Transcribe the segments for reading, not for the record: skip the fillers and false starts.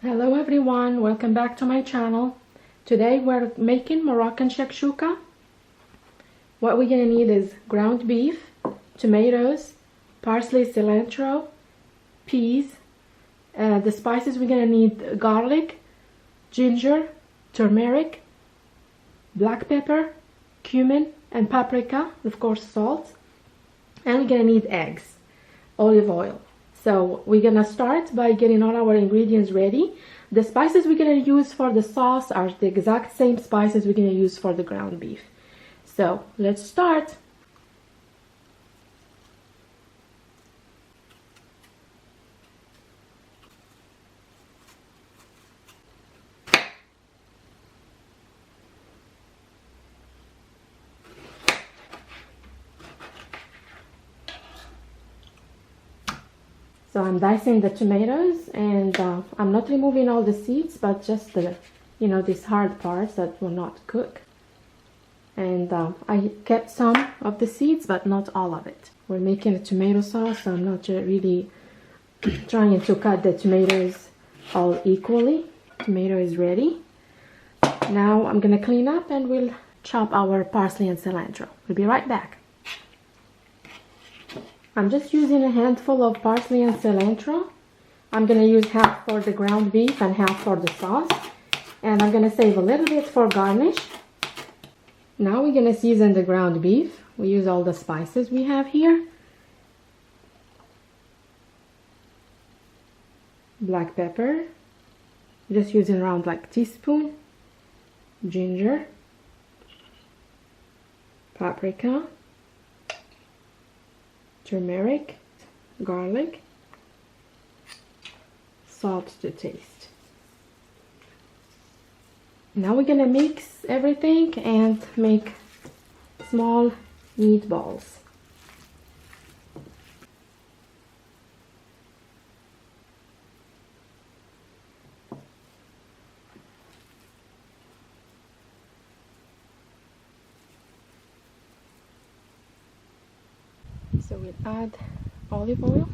Hello everyone, welcome back to my channel. Today we're making Moroccan Shakshuka. What we're gonna need is ground beef, tomatoes, parsley, cilantro, peas. The spices we're gonna need: garlic, ginger, turmeric, black pepper, cumin, and paprika, of course salt. And we're gonna need eggs, olive oil. So we're gonna start by getting all our ingredients ready. The spices we're gonna use for the sauce are the exact same spices we're gonna use for the ground beef. So let's start. So I'm dicing the tomatoes, and I'm not removing all the seeds, but just the, these hard parts that will not cook. And I kept some of the seeds, but not all of it. We're making a tomato sauce, so I'm not really trying to cut the tomatoes all equally. Tomato is ready. Now I'm gonna clean up and we'll chop our parsley and cilantro. We'll be right back. I'm just using a handful of parsley and cilantro. I'm going to use half for the ground beef and half for the sauce. And I'm going to save a little bit for garnish. Now we're going to season the ground beef. We use all the spices we have here. Black pepper. Just using around like teaspoon. Ginger. Paprika. Turmeric, garlic, salt to taste. Now we're gonna mix everything and make small meatballs. So we'll add olive oil.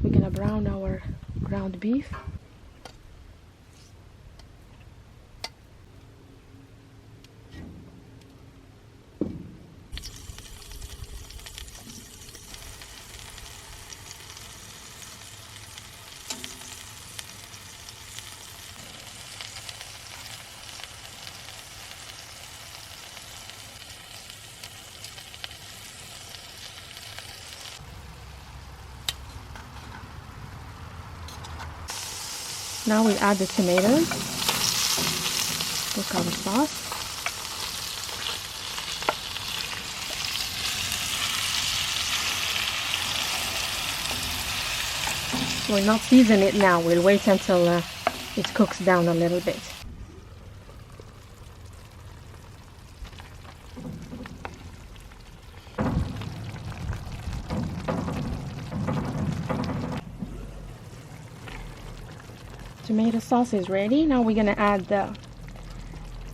We're gonna brown our ground beef. Now we add the tomatoes, cook our sauce. We'll not season it now, we'll wait until it cooks down a little bit. Tomato sauce is ready. Now we're gonna add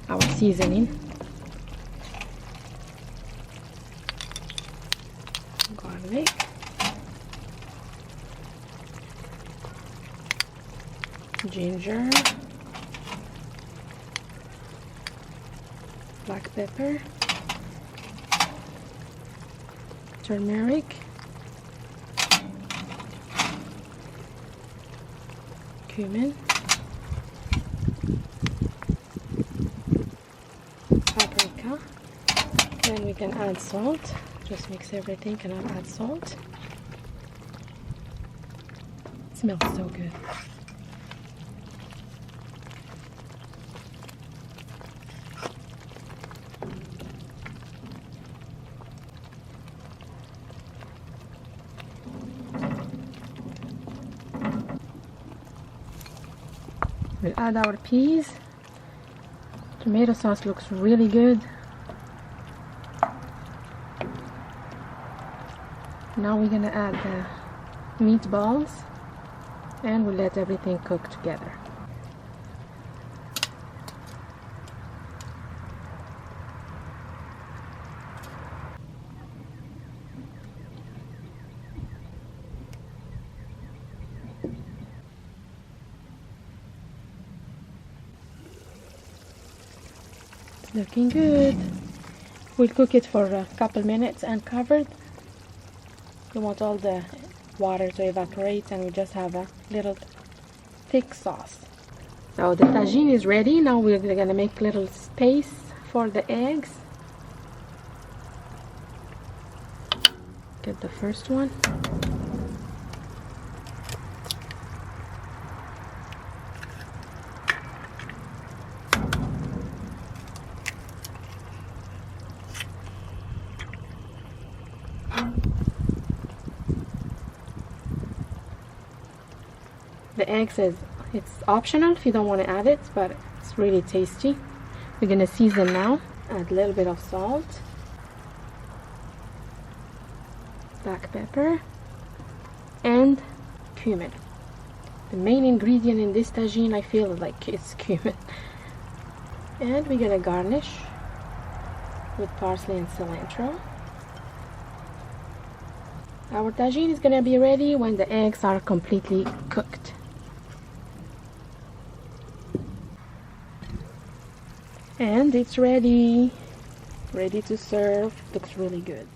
our seasoning. Garlic. Ginger. Black pepper. Turmeric. Cumin, paprika, then we can add salt. Just mix everything and I'll add salt. It smells so good. We'll add our peas. Tomato sauce looks really good. Now we're gonna add the meatballs and we'll let everything cook together. Looking good. We'll cook it for a couple minutes and covered. You want all the water to evaporate, and we just have a little thick sauce. So the tagine is ready. Now we're gonna make little space for the eggs. Get the first one. The eggs it's optional if you don't want to add it, but it's really tasty. We're gonna season now. Add a little bit of salt, black pepper, and cumin. The main ingredient in this tagine, I feel like, it's cumin. And we're gonna garnish with parsley and cilantro. Our tagine is gonna be ready when the eggs are completely cooked. And it's ready to serve. Looks really good.